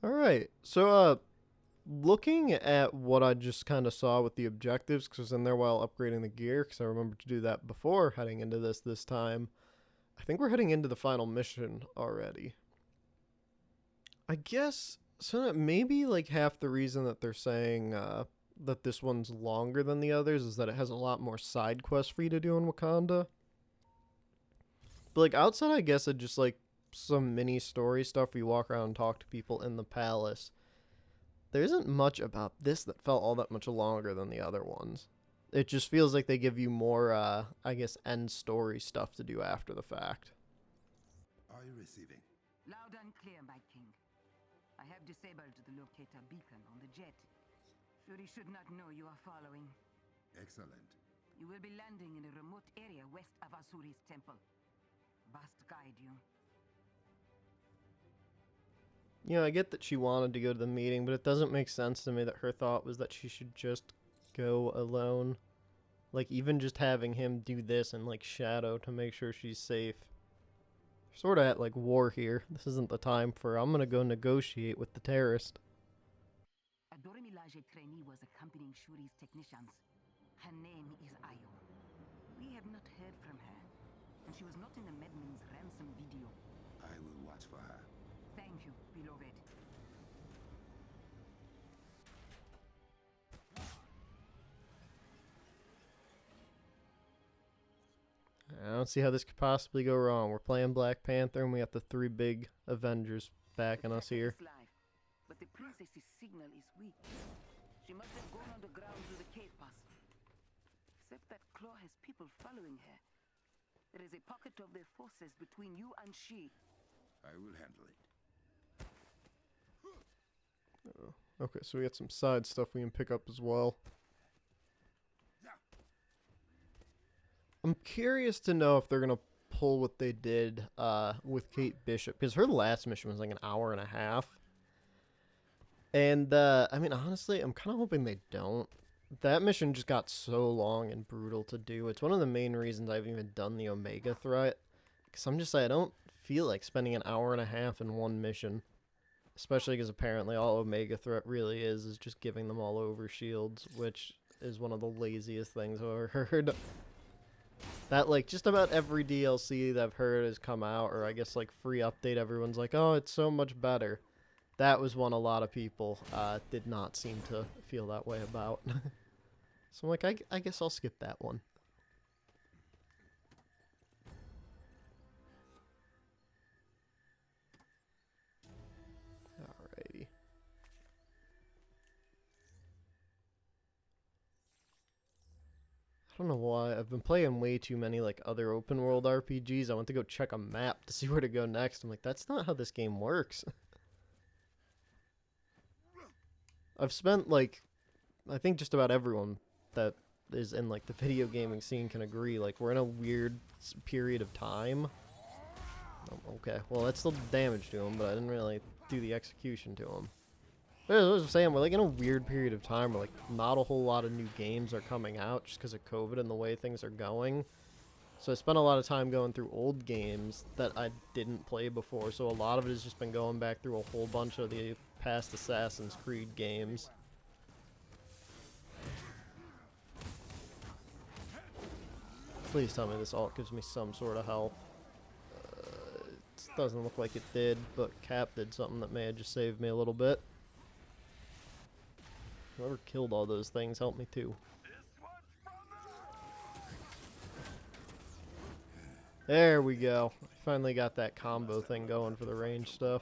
Alright, so, looking at what I just kind of saw with the objectives, because I was in there while upgrading the gear, because I remembered to do that before heading into this time. I think we're heading into the final mission already. I guess, so that maybe, like, half the reason that they're saying, that this one's longer than the others is that it has a lot more side quests for you to do in Wakanda. But, like, outside, I guess, of just, like, some mini story stuff where you walk around and talk to people in the palace, there isn't much about this that felt all that much longer than the other ones. It just feels like they give you more, I guess, end story stuff to do after the fact. Are you receiving? Loud and clear, my king. I have disabled the locator beacon on the jet. Shuri should not know you are following. Excellent. You will be landing in a remote area west of Azzuri's Temple. Must guide you. You know, I get that she wanted to go to the meeting, but it doesn't make sense to me that her thought was that she should just go alone. Like, even just having him do this and, like, shadow to make sure she's safe. We're sort of at, like, war here. This isn't the time for, I'm gonna go negotiate with the terrorist. A Dorimilaje trainee was accompanying Shuri's technicians. Her name is Ayo. We have not heard from her, and she was not in the Medman's ransom video. I will watch for her. Thank you, beloved. I don't see how this could possibly go wrong. We're playing Black Panther, and we got the three big Avengers backing us here. Life, but the princess's signal is weak. She must have gone underground through the cave pass. Except that Klaue has people following her. There is a pocket of their forces between you and she. I will handle it. Okay, so we got some side stuff we can pick up as well. I'm curious to know if they're going to pull what they did with Kate Bishop, because her last mission was like an hour and a half. And, I mean, honestly, I'm kind of hoping they don't. That mission just got so long and brutal to do. It's one of the main reasons I've even done the Omega threat. Because I'm just like, I don't feel like spending an hour and a half in one mission. Especially because apparently all Omega threat really is just giving them all over shields, which is one of the laziest things I've ever heard. That, like, just about every DLC that I've heard has come out, or I guess, like, free update, everyone's like, oh, it's so much better. That was one a lot of people did not seem to feel that way about. So I'm like, I guess I'll skip that one. Alrighty. I don't know why. I've been playing way too many, like, other open world RPGs. I went to go check a map to see where to go next. I'm like, that's not how this game works. I've spent, like, I think just about everyone that is in, like, the video gaming scene can agree. Like, we're in a weird period of time. Oh, okay, well, that still did damage to him, but I didn't really do the execution to him. But as I was saying, we're, like, in a weird period of time where, like, not a whole lot of new games are coming out just because of COVID and the way things are going. So I spent a lot of time going through old games that I didn't play before, so a lot of it has just been going back through a whole bunch of the past Assassin's Creed games. Please tell me this ult gives me some sort of health. It doesn't look like it did, but Cap did something that may have just saved me a little bit. Whoever killed all those things helped me too. There we go. Finally got that combo thing going for the range stuff.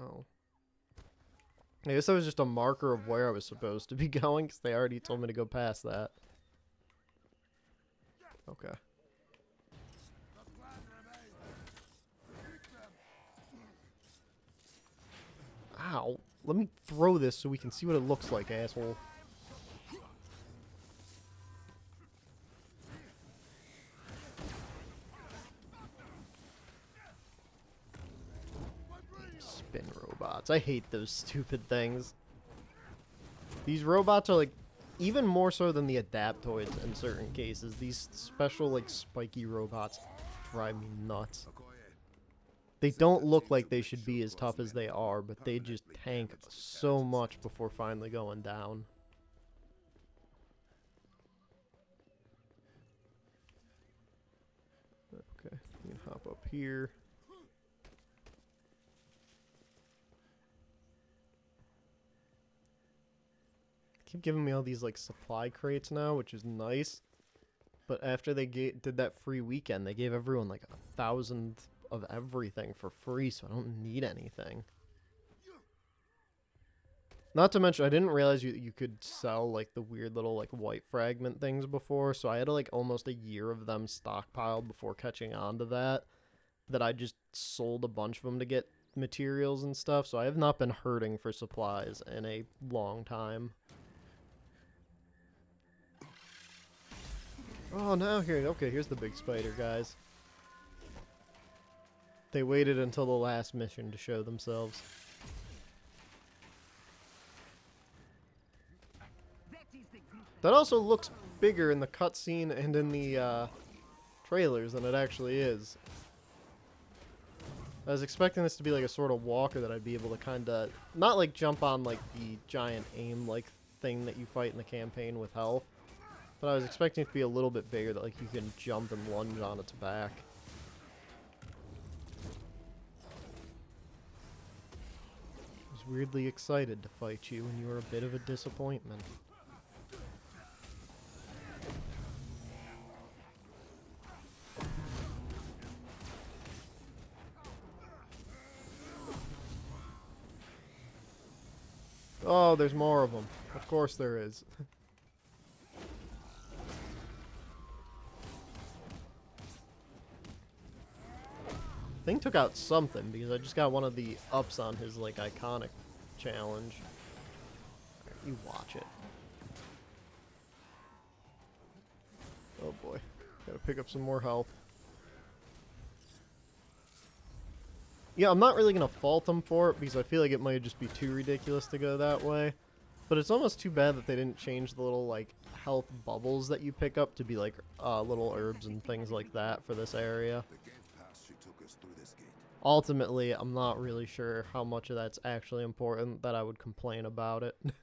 Oh. I guess that was just a marker of where I was supposed to be going, because they already told me to go past that. Okay. Ow. Let me throw this so we can see what it looks like, asshole. Spin robots. I hate those stupid things. These robots are like even more so than the Adaptoids in certain cases. These special, like, spiky robots drive me nuts. Okoye, They don't look like they should be as tough as they are, but they just tank so much before finally going down. Okay, you can hop up here. Keep giving me all these like supply crates now, which is nice. But after they did that free weekend, they gave everyone like 1,000 of everything for free, so I don't need anything. Not to mention, I didn't realize you could sell like the weird little like white fragment things before, so I had like almost a year of them stockpiled before catching on to that. That I just sold a bunch of them to get materials and stuff, so I have not been hurting for supplies in a long time. Oh, now here, okay, here's the big spider, guys. They waited until the last mission to show themselves. That also looks bigger in the cutscene and in the trailers than it actually is. I was expecting this to be like a sort of walker that I'd be able to kind of, not like jump on like the giant aim like thing that you fight in the campaign with health, but I was expecting it to be a little bit bigger, that like you can jump and lunge on its back. I was weirdly excited to fight you, and you were a bit of a disappointment. Oh, there's more of them. Of course there is. Thing took out something, because I just got one of the ups on his, like, iconic challenge. You watch it. Oh boy. Gotta pick up some more health. Yeah, I'm not really gonna fault them for it, because I feel like it might just be too ridiculous to go that way. But it's almost too bad that they didn't change the little, like, health bubbles that you pick up to be, like, little herbs and things like that for this area. the gate pass she took us through this gate. Ultimately, I'm not really sure how much of that's actually important that I would complain about it. There's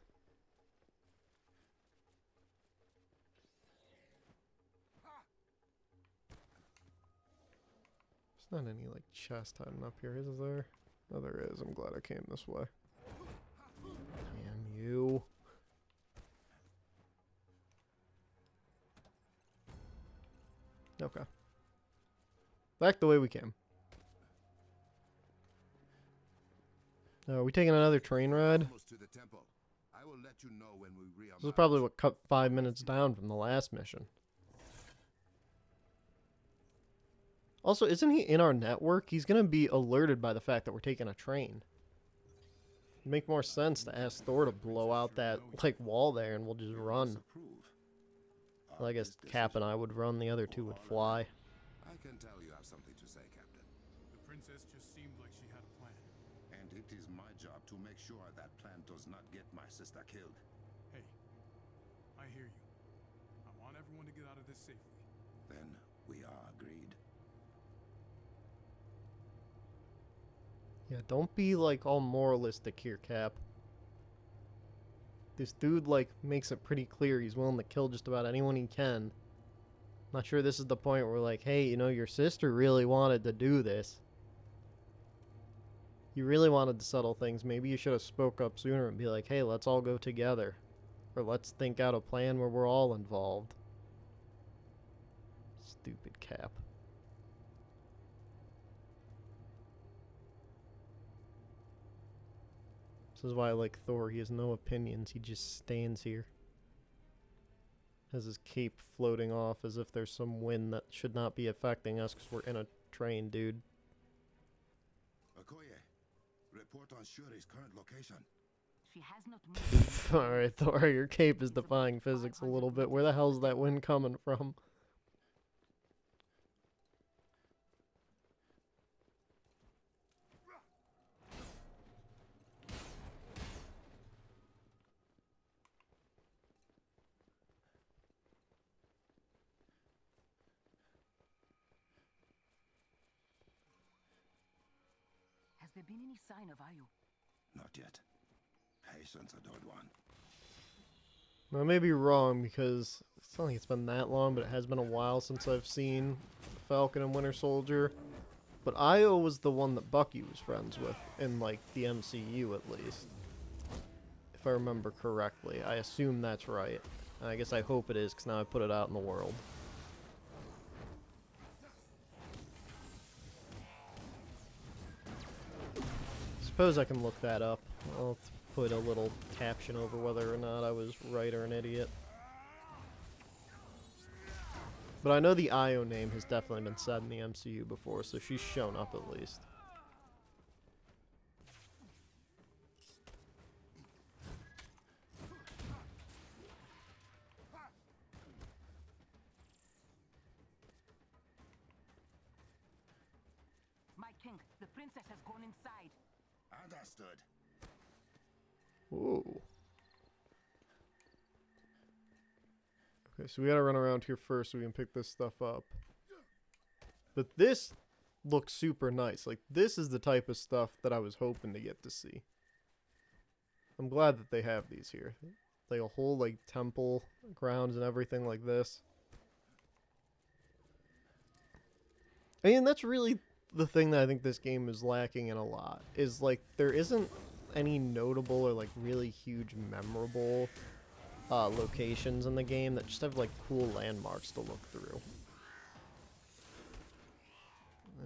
not any, like, chest hiding up here, is there? Oh, there is. I'm glad I came this way. Damn you. Okay. Back the way we came. Are we taking another train ride? Almost to the temple. I will let you know when we reach. This is probably what cut 5 minutes down from the last mission. Also, isn't he in our network? He's gonna be alerted by the fact that we're taking a train. It'd make more sense to ask Thor to blow out that, like, wall there and we'll just run. Well, I guess Cap and I would run, the other two would fly. I can tell you have something to say, Captain. The princess just seemed like she had a plan. And it is my job to make sure that plan does not get my sister killed. Hey, I hear you. I want everyone to get out of this safely. Then we are agreed. Yeah, don't be, like, all moralistic here, Cap. This dude, like, makes it pretty clear he's willing to kill just about anyone he can. Not sure this is the point where, like, hey, you know, your sister really wanted to do this. You really wanted to settle things. Maybe you should have spoke up sooner and be like, hey, let's all go together. Or let's think out a plan where we're all involved. Stupid Cap. This is why I like Thor. He has no opinions. He just stands here. Has his cape floating off as if there's some wind that should not be affecting us because we're in a train, dude. Okoye, report on Shuri's current location. She has not moved. Alright, Thor, your cape is defying physics a little bit. Where the hell's that wind coming from? there been any sign of Ayo? Not yet. Patience, adored one. I may be wrong because it's not like it's been that long, but it has been a while since I've seen Falcon and Winter Soldier. But Io was the one that Bucky was friends with in, like, the MCU at least. If I remember correctly. I assume that's right. And I guess I hope it is, because now I put it out in the world. Suppose I can look that up. I'll put a little caption over whether or not I was right or an idiot. But I know the Io name has definitely been said in the MCU before, so she's shown up at least. My king, the princess has gone inside. Understood. Ooh. Okay, so we gotta run around here first so we can pick this stuff up. But this looks super nice. Like, this is the type of stuff that I was hoping to get to see. I'm glad that they have these here. Like a whole, like, temple grounds and everything like this. And that's really the thing that I think this game is lacking in a lot. Is, like, there isn't any notable or, like, really huge memorable locations in the game that just have, like, cool landmarks to look through.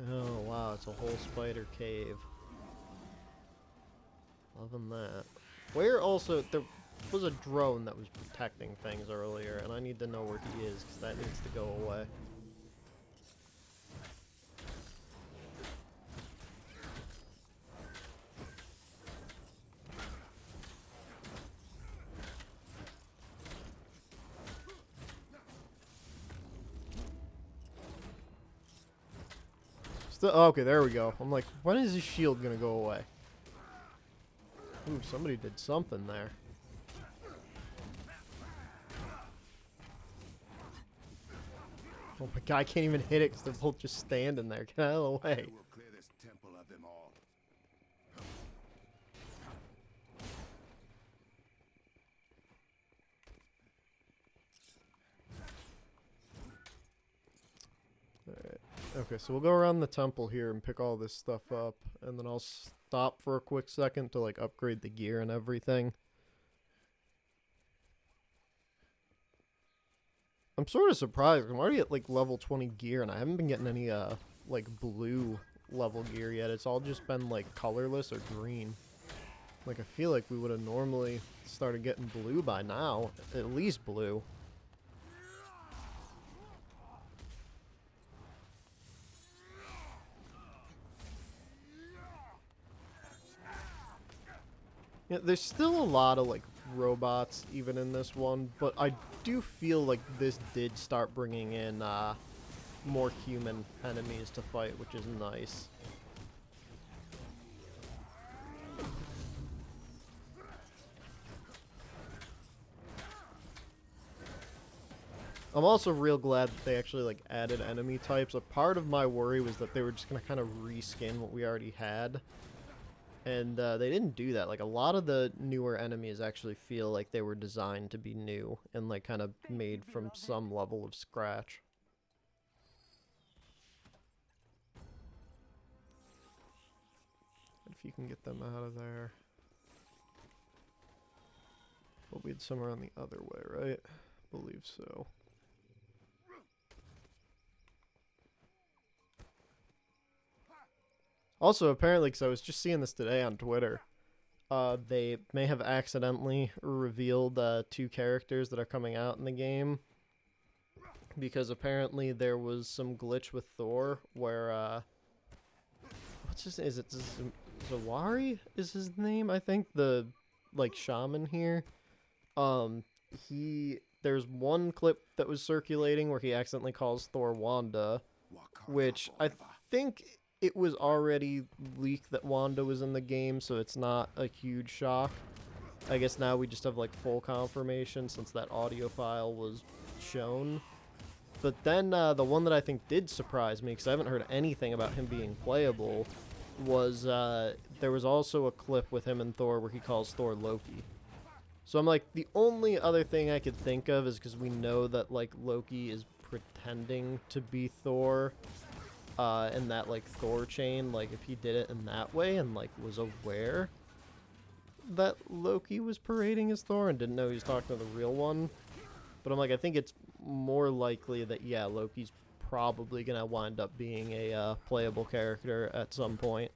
Oh, wow, it's a whole spider cave. Loving that. Where also, there was a drone that was protecting things earlier, and I need to know where he is, because that needs to go away. Oh, okay, there we go. I'm like, when is his shield gonna go away? Ooh, somebody did something there. Oh my god, I can't even hit it because they're both just standing there. Get out of the way. I will clear this temple of them all. Alright. Okay, so we'll go around the temple here and pick all this stuff up, and then I'll stop for a quick second to, like, upgrade the gear and everything. I'm sort of surprised. I'm already at, like, level 20 gear, and I haven't been getting any, like, blue level gear yet. It's all just been, like, colorless or green. Like, I feel like we would have normally started getting blue by now. At least blue. Yeah, there's still a lot of, like, robots even in this one, but I do feel like this did start bringing in more human enemies to fight, which is nice. I'm also real glad that they actually, like, added enemy types. A part of my worry was that they were just gonna kind of reskin what we already had. And they didn't do that. Like, a lot of the newer enemies actually feel like they were designed to be new and, like, kind of made from some level of scratch. If you can get them out of there. We'll be somewhere on the other way, right? Believe so. Also, apparently, because I was just seeing this today on Twitter, they may have accidentally revealed 2 characters that are coming out in the game. Because apparently there was some glitch with Thor where, what's his name? Is it Zawari is his name? I think the, like, shaman here. There's one clip that was circulating where he accidentally calls Thor Wanda, which I think it was already leaked that Wanda was in the game, so it's not a huge shock. I guess now we just have, like, full confirmation since that audio file was shown. But then the one that I think did surprise me, because I haven't heard anything about him being playable, was there was also a clip with him and Thor where he calls Thor Loki. So I'm like, the only other thing I could think of is because we know that like Loki is pretending to be Thor, in that like Thor chain. Like if he did it in that way and like was aware that Loki was parading as Thor and didn't know he was talking to the real one. But I'm like, I think it's more likely that yeah, Loki's probably gonna wind up being a playable character at some point.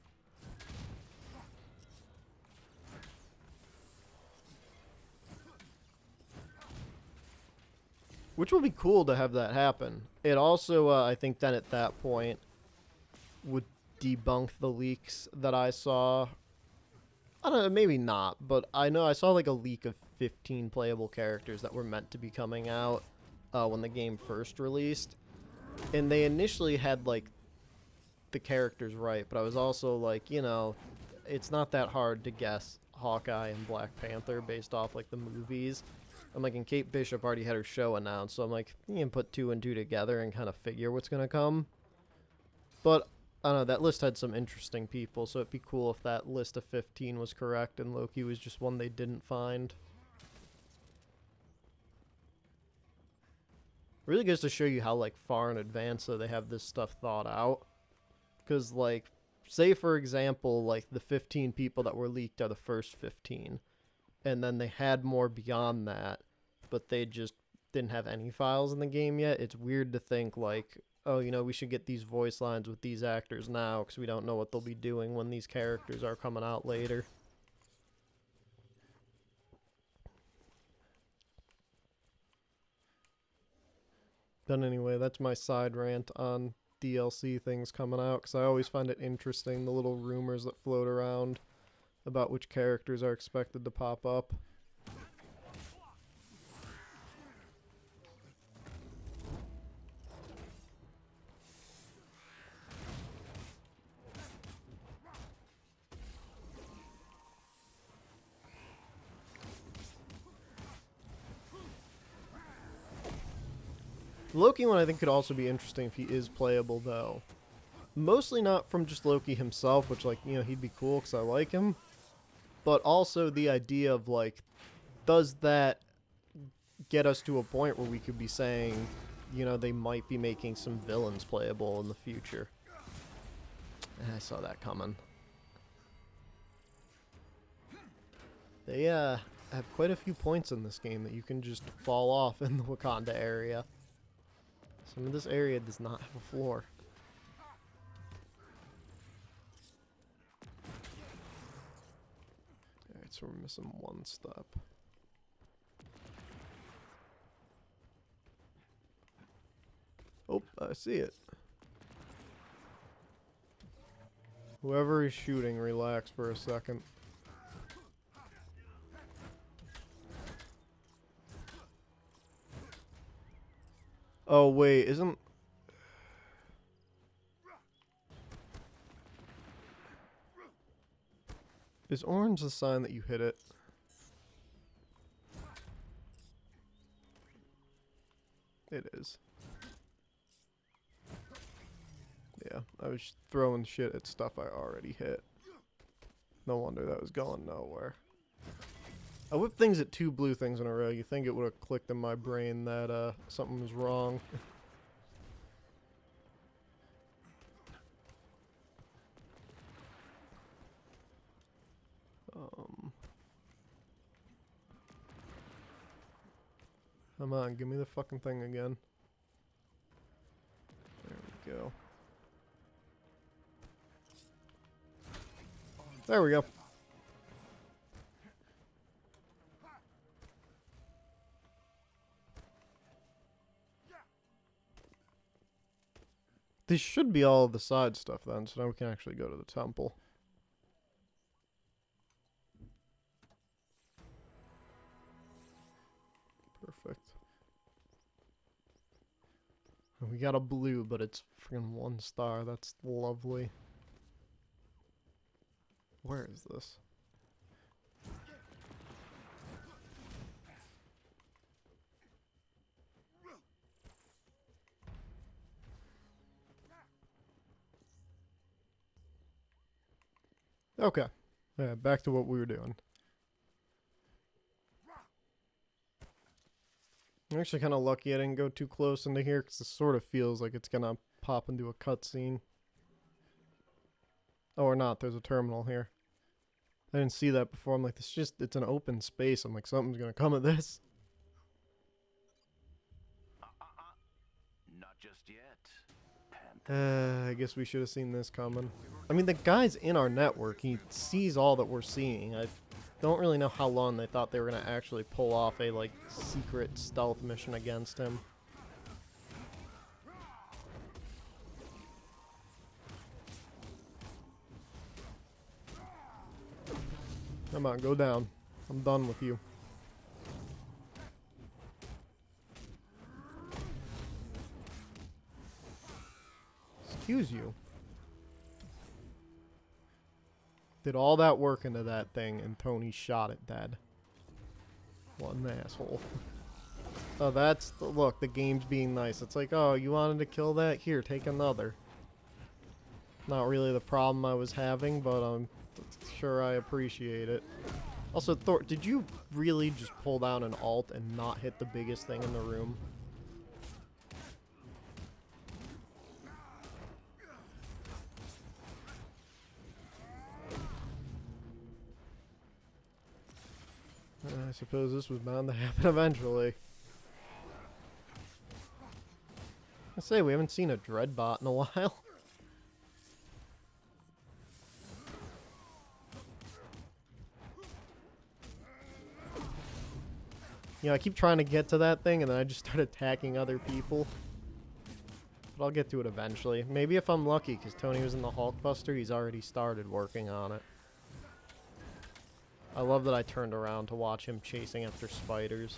Which will be cool to have that happen. It also, I think then at that point, would debunk the leaks that I saw. I don't know, maybe not, but I know I saw like a leak of 15 playable characters that were meant to be coming out when the game first released. And they initially had like the characters right, but I was also like, you know, it's not that hard to guess Hawkeye and Black Panther based off like the movies. I'm like, and Kate Bishop already had her show announced, so I'm like, you can put 2 and 2 together and kind of figure what's gonna come. But I don't know, that list had some interesting people, so it'd be cool if that list of 15 was correct and Loki was just one they didn't find. Really goes to show you how like far in advance though they have this stuff thought out. Because like, say for example, like the 15 people that were leaked are the first 15. And then they had more beyond that, but they just didn't have any files in the game yet. It's weird to think like, oh, you know, we should get these voice lines with these actors now because we don't know what they'll be doing when these characters are coming out later. But anyway, that's my side rant on DLC things coming out, because I always find it interesting, the little rumors that float around about which characters are expected to pop up. Loki one I think could also be interesting if he is playable though. Mostly not from just Loki himself, which like, you know, he'd be cool because I like him. But also the idea of like, does that get us to a point where we could be saying, you know, they might be making some villains playable in the future. I saw that coming. They have quite a few points in this game that you can just fall off in the Wakanda area. Some of this area does not have a floor. Alright, so we're missing one step. Oh, I see it. Whoever is shooting, relax for a second. Oh, wait, isn't... Is orange the sign that you hit it? It is. Yeah, I was throwing shit at stuff I already hit. No wonder that was going nowhere. I whipped things at 2 blue things in a row. You think it would have clicked in my brain that something was wrong. Come on, give me the fucking thing again. There we go. There we go. This should be all of the side stuff then, so now we can actually go to the temple. Perfect. We got a blue, but it's freaking 1 star. That's lovely. Where is this? Okay. Yeah, back to what we were doing. I'm actually kind of lucky I didn't go too close into here because it sort of feels like it's gonna pop into a cutscene. Oh, or not. There's a terminal here. I didn't see that before. I'm like, it's an open space. I'm like, something's gonna come of this. Not just yet. Panther. I guess we should have seen this coming. I mean, the guy's in our network. He sees all that we're seeing. I don't really know how long they thought they were gonna actually pull off a, like, secret stealth mission against him. Come on, go down. I'm done with you. Excuse you. Did all that work into that thing and Tony shot it dead. What an asshole. Oh, that's the look, the game's being nice. It's like, oh, you wanted to kill that? Here, take another. Not really the problem I was having, but I'm sure I appreciate it. Also, Thor, did you really just pull down an alt and not hit the biggest thing in the room? I suppose this was bound to happen eventually. I say, we haven't seen a Dreadbot in a while. You know, I keep trying to get to that thing, and then I just start attacking other people. But I'll get to it eventually. Maybe if I'm lucky, because Tony was in the Hulkbuster, he's already started working on it. I love that I turned around to watch him chasing after spiders.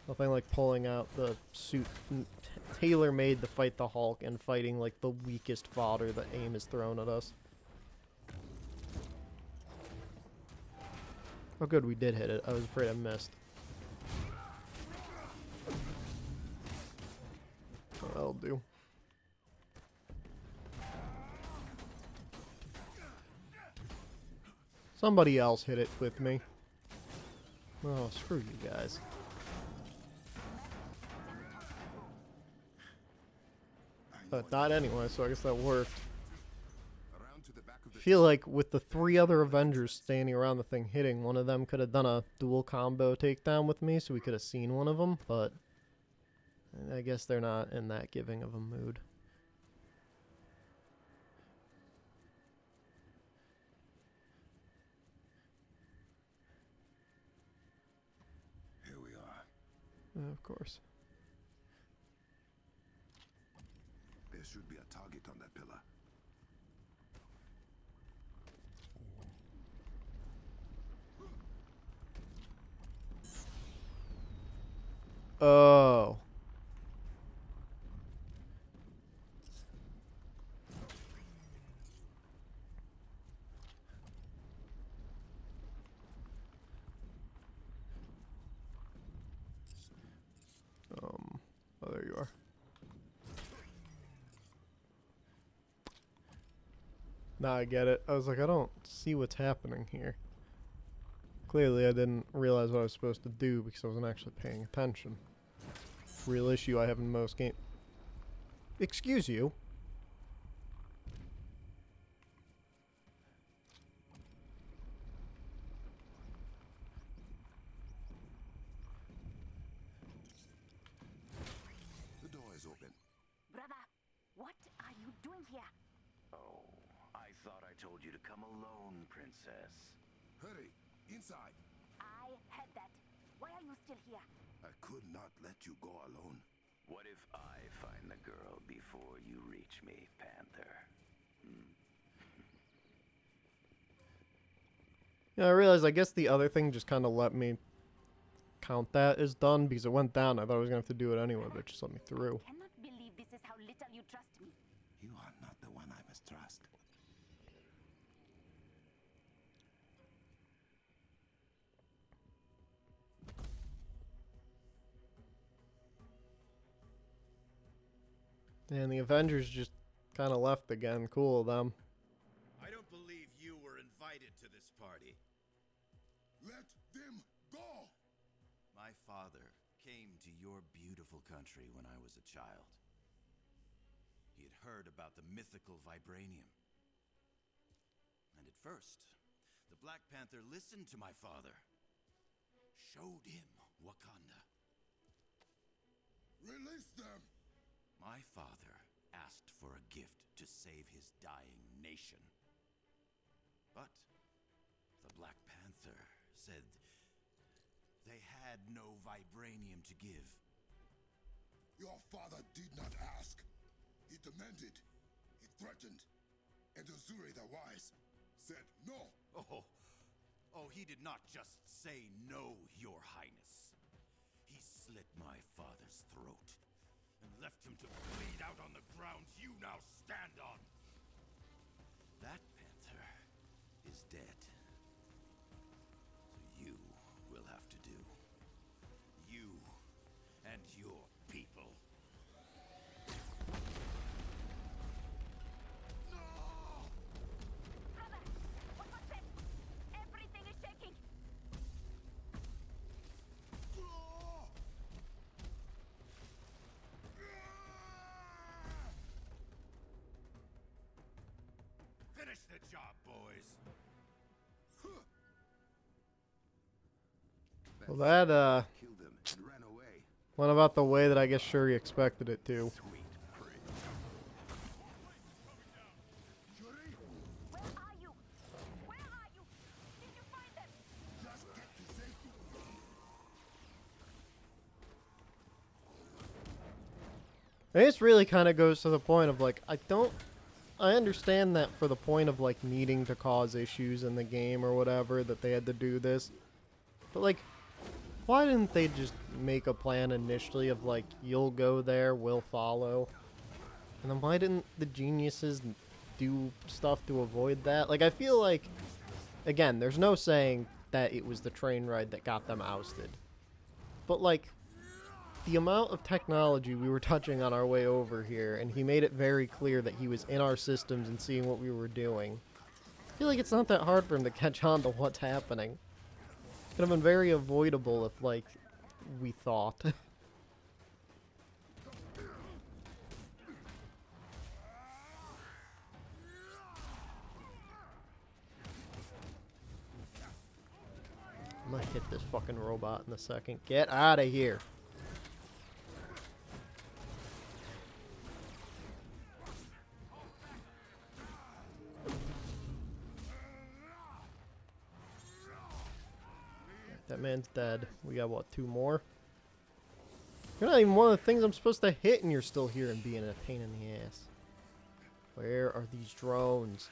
Nothing like pulling out the suit tailor-made to fight the Hulk and fighting like the weakest fodder that AIM has thrown at us. Oh good, we did hit it. I was afraid I missed. Oh, that'll do. Somebody else hit it with me. Oh, screw you guys. But not anyway, so I guess that worked. Around to the back of I the feel like with the 3 other Avengers standing around the thing hitting, one of them could have done a dual combo takedown with me, so we could have seen one of them, but I guess they're not in that giving of a mood. Here we are. Of course. There should be a target on that pillar. Oh. Oh, there you are. Now I get it. I was like, I don't see what's happening here. Clearly, I didn't realize what I was supposed to do because I wasn't actually paying attention. Real issue I have in most games. Excuse you. The door is open. Brother, what are you doing here? Oh, I thought I told you to come alone, princess. Hurry, inside. I heard that. Why are you still here? I could not let you go alone. What if I find the girl before you reach me, Panther? Yeah, I realized I guess the other thing just kind of let me count that as done because it went down. I thought I was going to have to do it anyway, but it just let me through. I cannot believe this is how little you trust me. You are not the one I must trust. And the Avengers just kind of left again. Cool of them. I don't believe beautiful country when I was a child. He had heard about the mythical vibranium. And at first, the Black Panther listened to my father. Showed him Wakanda. Release them! My father asked for a gift to save his dying nation. But the Black Panther said they had no vibranium to give. Your father did not ask. He demanded. He threatened. And Azzuri the Wise said no. Oh, he did not just say no, Your Highness. He slit my father's throat and left him to bleed out on the ground you now stand on. That panther is dead. So you will have to do. You and your people. Brother, what was that? Everything is shaking. Finish the job, boys. Well, that Killed them and ran away. went about the way that I guess Shuri expected it to. Sweet prig. Shuri, Where are you? Where are you? Did you find them? just get to safety. And this really kind of goes to the point of like, I understand that for the point of like needing to cause issues in the game or whatever that they had to do this. But like, why didn't they just make a plan initially of like, you'll go there, we'll follow? And then why didn't the geniuses do stuff to avoid that? Like, I feel like, again, there's no saying that it was the train ride that got them ousted. But like, the amount of technology we were touching on our way over here, and he made it very clear that he was in our systems and seeing what we were doing. I feel like it's not that hard for him to catch on to what's happening. Could have been very avoidable if, like, we thought. I'm gonna hit this fucking robot in a second. Get out of here. That man's dead. We got, what, 2 more? You're not even one of the things I'm supposed to hit, and you're still here and being a pain in the ass. Where are these drones?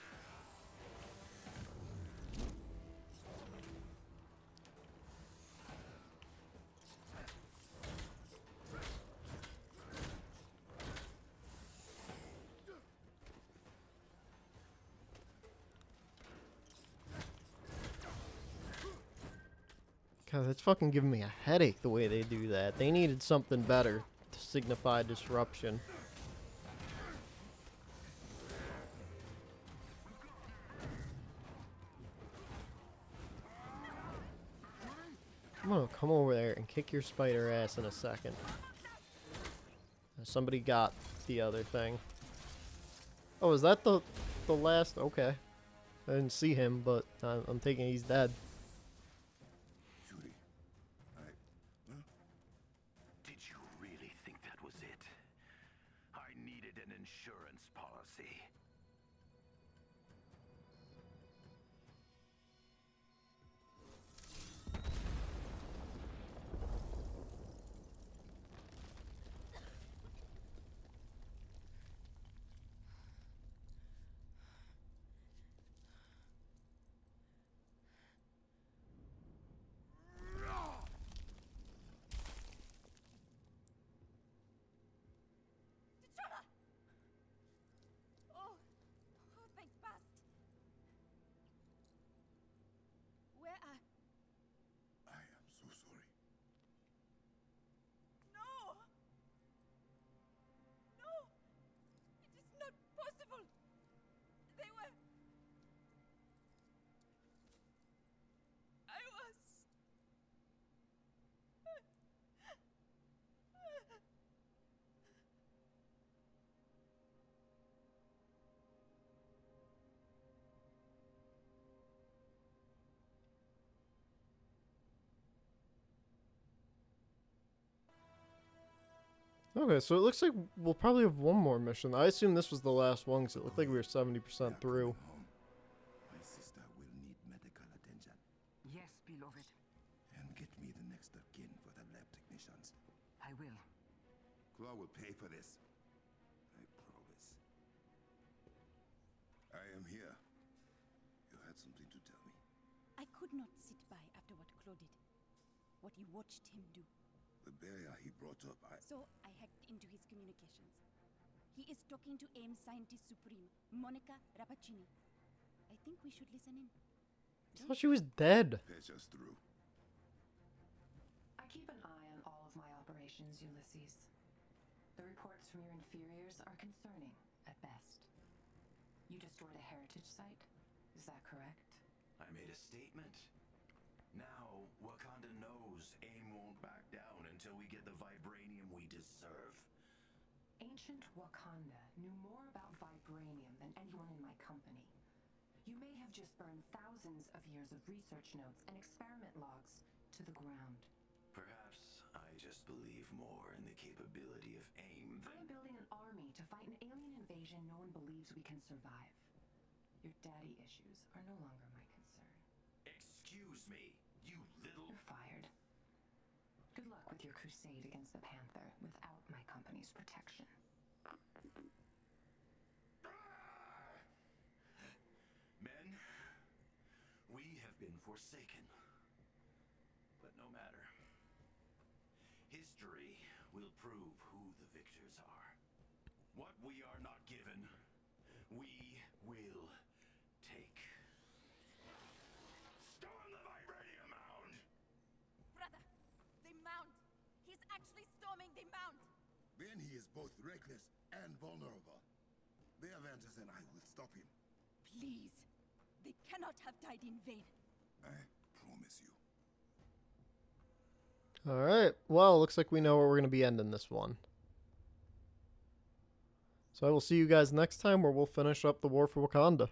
God, that's fucking giving me a headache the way they do that. They needed something better to signify disruption. I'm gonna come over there and kick your spider ass in a second. Somebody got the other thing. Oh, is that the last? Okay. I didn't see him, but I'm thinking he's dead. Shuri, Did you really think that was it? I needed an insurance policy. Oh, Okay, so it looks like we'll probably have one more mission. I assume this was the last one because it looked like we were 70% through. Home. My sister will need medical attention. Yes, beloved. And get me the next of kin for the lab technicians. I will. Klaue will pay for this. I promise. I am here. You had something to tell me. I could not sit by after what Klaue did. What you watched him do. The barrier he brought up, So I hacked into his communications. He is talking to AIM Scientist Supreme, Monica Rappaccini. I think we should listen in. I thought she was dead. patch us through. I keep an eye on all of my operations, Ulysses. The reports from your inferiors are concerning, at best. You destroyed a heritage site? Is that correct? I made a statement. Now, Wakanda knows AIM won't back down until we get the vibranium we deserve. Ancient Wakanda knew more about vibranium than anyone in my company. You may have just burned thousands of years of research notes and experiment logs to the ground. Perhaps I just believe more in the capability of AIM I am than... building an army to fight an alien invasion no one believes we can survive. Your daddy issues are no longer my concern. Excuse me, you little... You're fired. Good luck with your crusade against the Panther without my company's protection. Men, we have been forsaken. But no matter. History will prove who the victors are. What we are not given, we will take. Storm the vibranium mound! Brother, the mound. He's actually storming the mound. Then he is both reckless and vulnerable. The Avengers and I will stop him. Please. They cannot have died in vain. I promise you. Alright, well, looks like we know where we're going to be ending this one. So I will see you guys next time where we'll finish up the war for Wakanda.